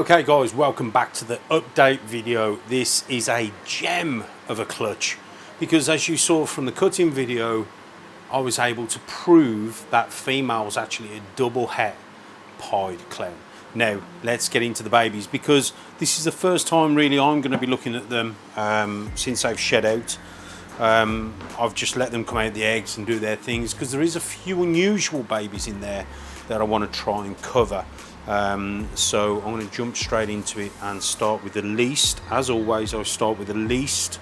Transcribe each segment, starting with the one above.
Okay guys, welcome back to the update video. This is a gem of a clutch because as you saw from the cutting video, I was able to prove that female was actually a double het pied clown. Now let's get into the babies because this is the first time really I'm going to be looking at them since they've shed out. I've just let them come out the eggs and do their things because there is a few unusual babies in there that I want to try and cover. So I'm going to jump straight into it and start with the least. As always, I'll start with the least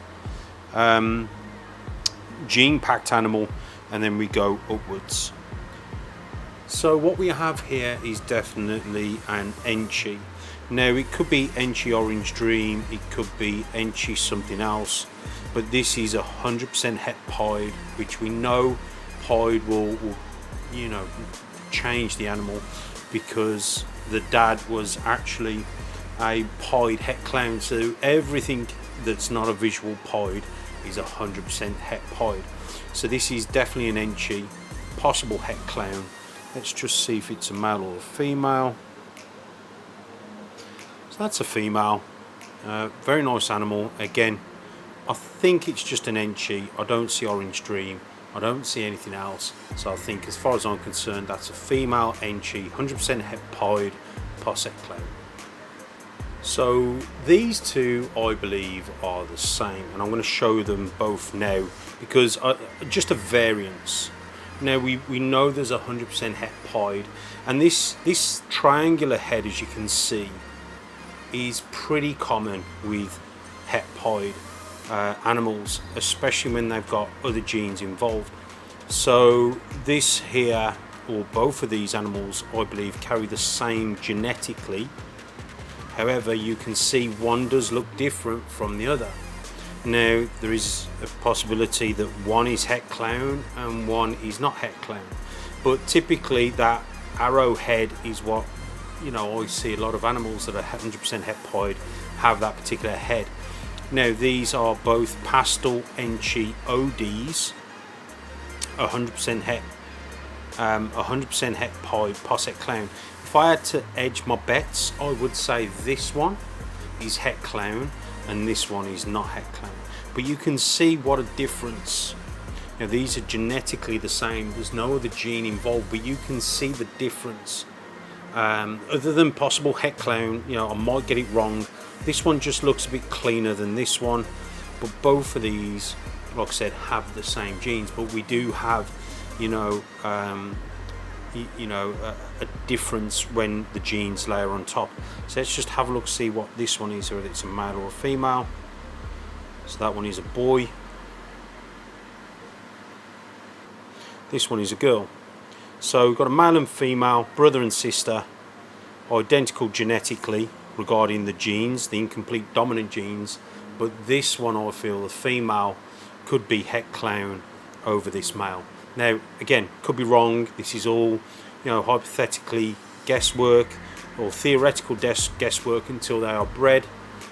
gene packed animal and then we go upwards. So what we have here is definitely an Enchi. Now it could be Enchi Orange Dream, it could be Enchi something else, but this is 100% het pied, which we know pied will you know, change the animal because the dad was actually a pied het clown, so everything that's not a visual pied is 100% het pied. So this is definitely an Enchi, possible het clown. Let's just see if it's a male or a female. So that's a female. Very nice animal. Again, I think it's just an Enchi. I don't see Orange Dream. I don't see anything else. So I think as far as I'm concerned, that's a female Enchi, 100% het pied, posset clown. So these two I believe are the same, and I'm going to show them both now because just a variance. Now we know there's 100% het pied, and this triangular head, as you can see, is pretty common with het pied animals, especially when they've got other genes involved. So this here, or both of these animals, I believe carry the same genetically. However, you can see one does look different from the other. Now there is a possibility that one is het clown and one is not het clown, but typically that arrow head is what, you know, I see a lot of animals that are 100% het pied have that particular head. Now these are both Pastel Enchi ODs, 100% het, 100% het pied posset clown. If I had to edge my bets, I would say this one is het clown and this one is not het clown. But you can see what a difference. Now these are genetically the same, there's no other gene involved, but you can see the difference. Other than possible het clown, you know, I might get it wrong. This one just looks a bit cleaner than this one, but both of these, like I said, have the same genes, but we do have, you know, a difference when the genes layer on top. So let's just have a look, see what this one is, whether it's a male or a female. So that one is a boy, this one is a girl. So we've got a male and female, brother and sister, identical genetically regarding the genes, the incomplete dominant genes, but this one I feel the female could be het clown over this male. Now again, could be wrong, this is all, you know, hypothetically guesswork or theoretical guesswork until they are bred,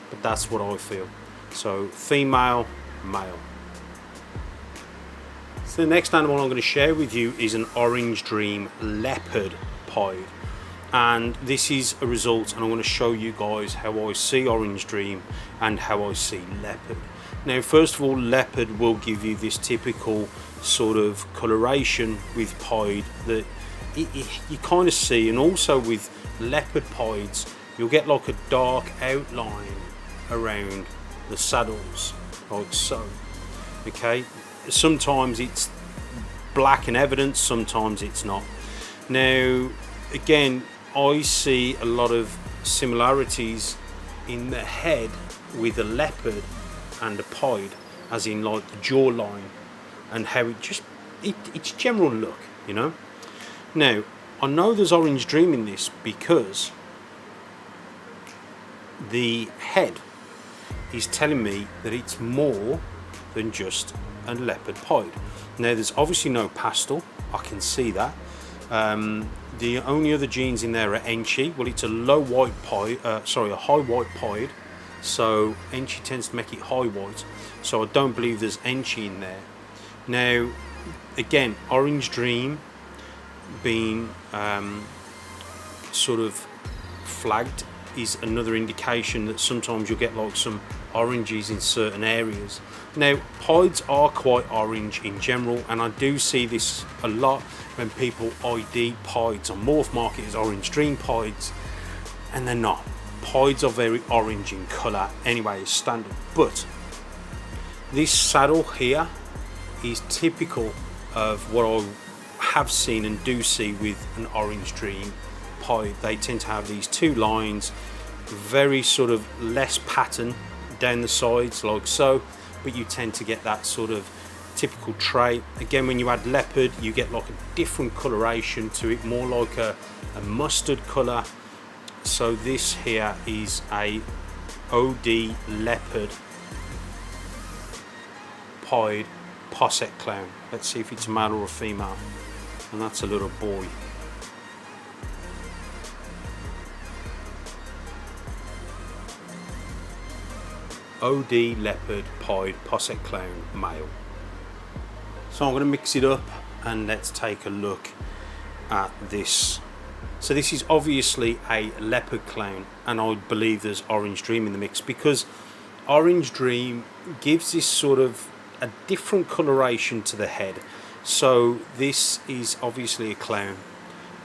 but that's what I feel. So female, male. So the next animal I'm going to share with you is an Orange Dream Leopard pied, and this is a result, and I'm going to show you guys how I see Orange Dream and how I see Leopard. Now first of all, Leopard will give you this typical sort of coloration with pied that you kind of see, and also with Leopard pieds you'll get like a dark outline around the saddles, like so. Okay, sometimes it's black and evident, sometimes it's not. Now again, I see a lot of similarities in the head with a leopard and a pied, as in like the jawline and how it just its general look, you know. Now I know there's Orange Dream in this because the head is telling me that it's more than just a leopard pied. Now there's obviously no Pastel, I can see that. The only other genes in there are Enchi. Well, it's a low white pied, a high white pied, so Enchi tends to make it high white, so I don't believe there's Enchi in there. Now again, Orange Dream being sort of flagged is another indication that sometimes you'll get like some oranges in certain areas. Now pieds are quite orange in general, and I do see this a lot when people ID pieds on Morph Market as orange dream pieds, and they're not. Pieds are very orange in colour anyway, as standard, but this saddle here is typical of what I have seen and do see with an orange dream pied. They tend to have these two lines, very sort of less pattern down the sides like so, but you tend to get that sort of typical trait. Again, when you add leopard, you get like a different coloration to it, more like a mustard colour. So this here is a OD leopard pied posset clown. Let's see if it's a male or a female, and that's a little boy. OD leopard pied posset clown male. So I'm going to mix it up and let's take a look at this. So this is obviously a leopard clown, and I believe there's orange dream in the mix, because orange dream gives this sort of a different coloration to the head. So this is obviously a clown,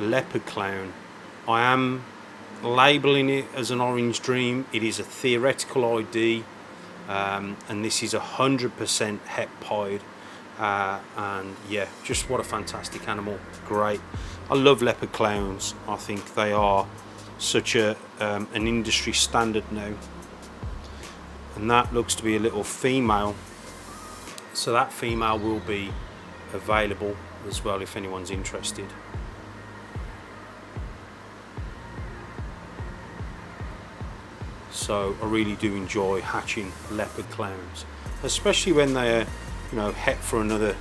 leopard clown. I am labeling it as an orange dream. It is a theoretical ID, and this is 100% het pied. And yeah, just what a fantastic animal. Great. I love leopard clowns. I think they are such an industry standard now. And that looks to be a little female, so that female will be available as well if anyone's interested. So I really do enjoy hatching leopard clowns, especially when they're, you know, het for another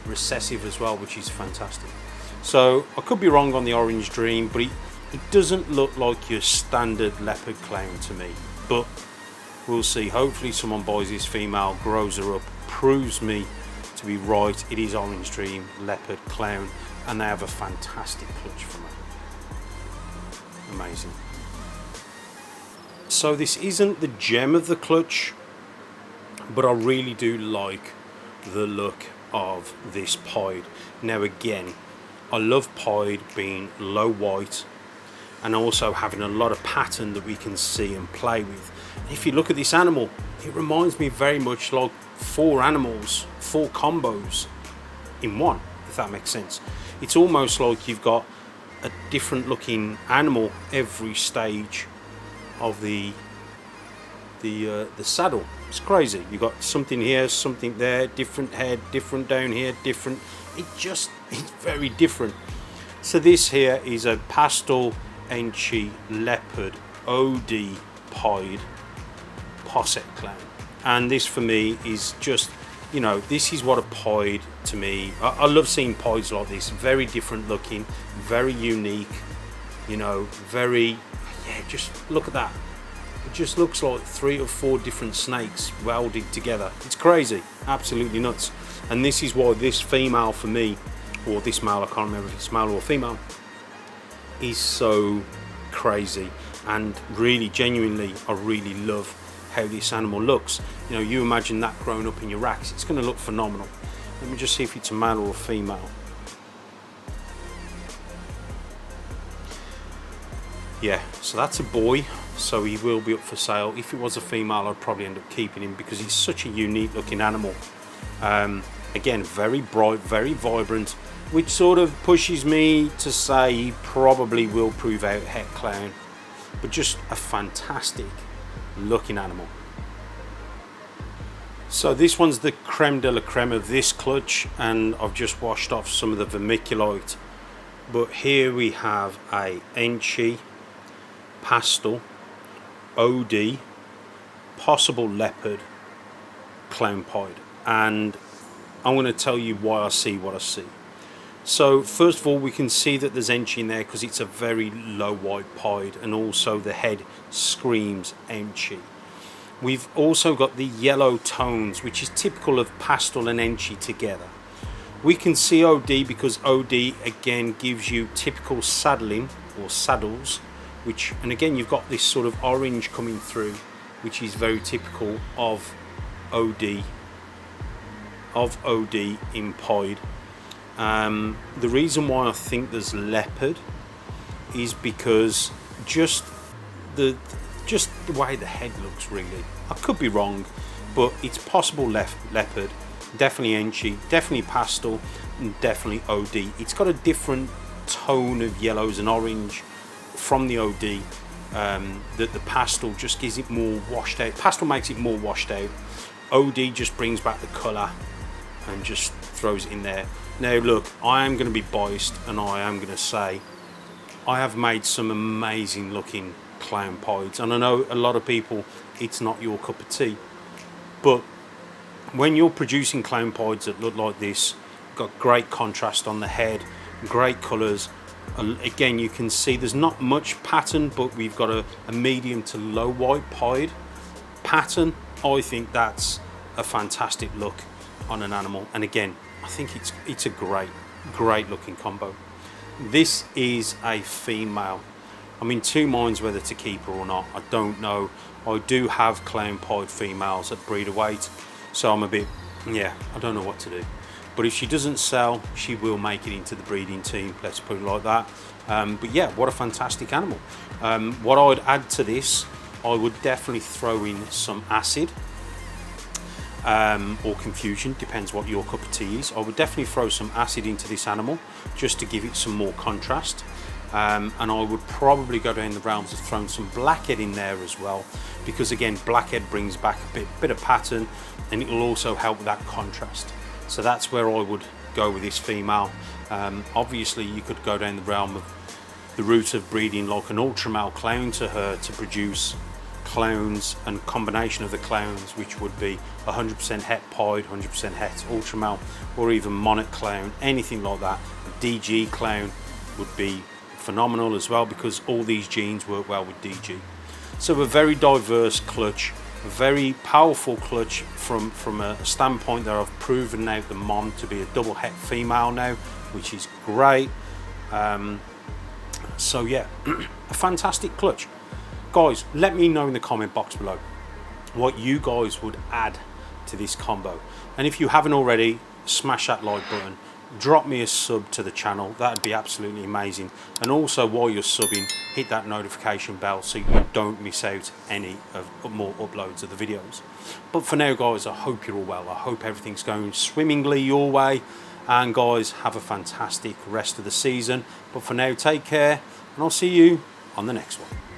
recessive as well, which is fantastic. So I could be wrong on the orange dream, but it doesn't look like your standard leopard clown to me, but we'll see. Hopefully someone buys this female, grows her up, proves me to be right. It is orange dream leopard clown, and they have a fantastic clutch from it. Amazing. So this isn't the gem of the clutch, but I really do like the look of this pied. Now again, I love pied being low white and also having a lot of pattern that we can see and play with. If you look at this animal, it reminds me very much like 4 animals, 4 combos in one, if that makes sense. It's almost like you've got a different looking animal every stage of the saddle. It's crazy. You've got something here, something there, different head, different down here, different. It's very different. So this here is a Pastel Enchi leopard OD pied posset clown, and this for me is just, you know, this is what a pied to me. I love seeing pieds like this, very different looking, very unique, you know, very, yeah, just look at that. It just looks like 3 or 4 different snakes welded together. It's crazy, absolutely nuts. And this is why this female for me, or this male, I can't remember if it's male or female, is so crazy. And really, genuinely, I really love how this animal looks. You know, you imagine that growing up in your racks, it's going to look phenomenal. Let me just see if it's a male or a female. Yeah, so that's a boy, so he will be up for sale. If it was a female, I'd probably end up keeping him because he's such a unique looking animal. Again, very bright, very vibrant, which sort of pushes me to say he probably will prove out het clown, but just a fantastic looking animal. So this one's the creme de la creme of this clutch, and I've just washed off some of the vermiculite. But here we have a Enchi Pastel OD possible leopard clown pied, and I'm going to tell you why I see what I see. So first of all, we can see that there's Enchi in there because it's a very low white pied, and also the head screams Enchi. We've also got the yellow tones, which is typical of Pastel and Enchi together. We can see OD because OD again gives you typical saddling or saddles which, and again you've got this sort of orange coming through, which is very typical of OD in pied. The reason why I think there's leopard is because just the way the head looks, really. I could be wrong, but it's possible leopard, definitely Enchi, definitely pastel, and definitely OD. It's got a different tone of yellows and orange from the OD. That the pastel just gives it more washed out. Pastel makes it more washed out. OD just brings back the colour and just throws it in there. Now look, I am going to be biased and I am going to say I have made some amazing looking clown pieds, and I know a lot of people it's not your cup of tea, but when you're producing clown pieds that look like this, got great contrast on the head, great colours. Again, you can see there's not much pattern, but we've got a medium to low white pied pattern. I think that's a fantastic look on an animal, and again I think it's a great looking combo. This is a female. I'm in two minds whether to keep her or not. I don't know. I do have clown pied females at breeder weight, so I'm a bit, yeah, I don't know what to do. But if she doesn't sell, she will make it into the breeding team, let's put it like that. But yeah, what a fantastic animal. What I'd add to this, I would definitely throw in some acid or confusion, depends what your cup of tea is. I would definitely throw some acid into this animal just to give it some more contrast. And I would probably go down the realms of throwing some blackhead in there as well, because again blackhead brings back a bit of pattern, and it will also help with that contrast. So that's where I would go with this female. Obviously you could go down the realm of the route of breeding like an ultra male clown to her to produce clowns and combination of the clowns, which would be 100% het pied, 100% het ultra male, or even monarch clown, anything like that. A DG clown would be phenomenal as well, because all these genes work well with DG. So a very diverse clutch, a very powerful clutch from a standpoint that I've proven out the mom to be a double het female now, which is great. So yeah, a fantastic clutch. Guys, let me know in the comment box below what you guys would add to this combo, and if you haven't already, smash that like button, drop me a sub to the channel, that'd be absolutely amazing. And also while you're subbing, hit that notification bell so you don't miss out any of more uploads of the videos. But for now guys, I hope you're all well, I hope everything's going swimmingly your way, and guys, have a fantastic rest of the season. But for now, take care, and I'll see you on the next one.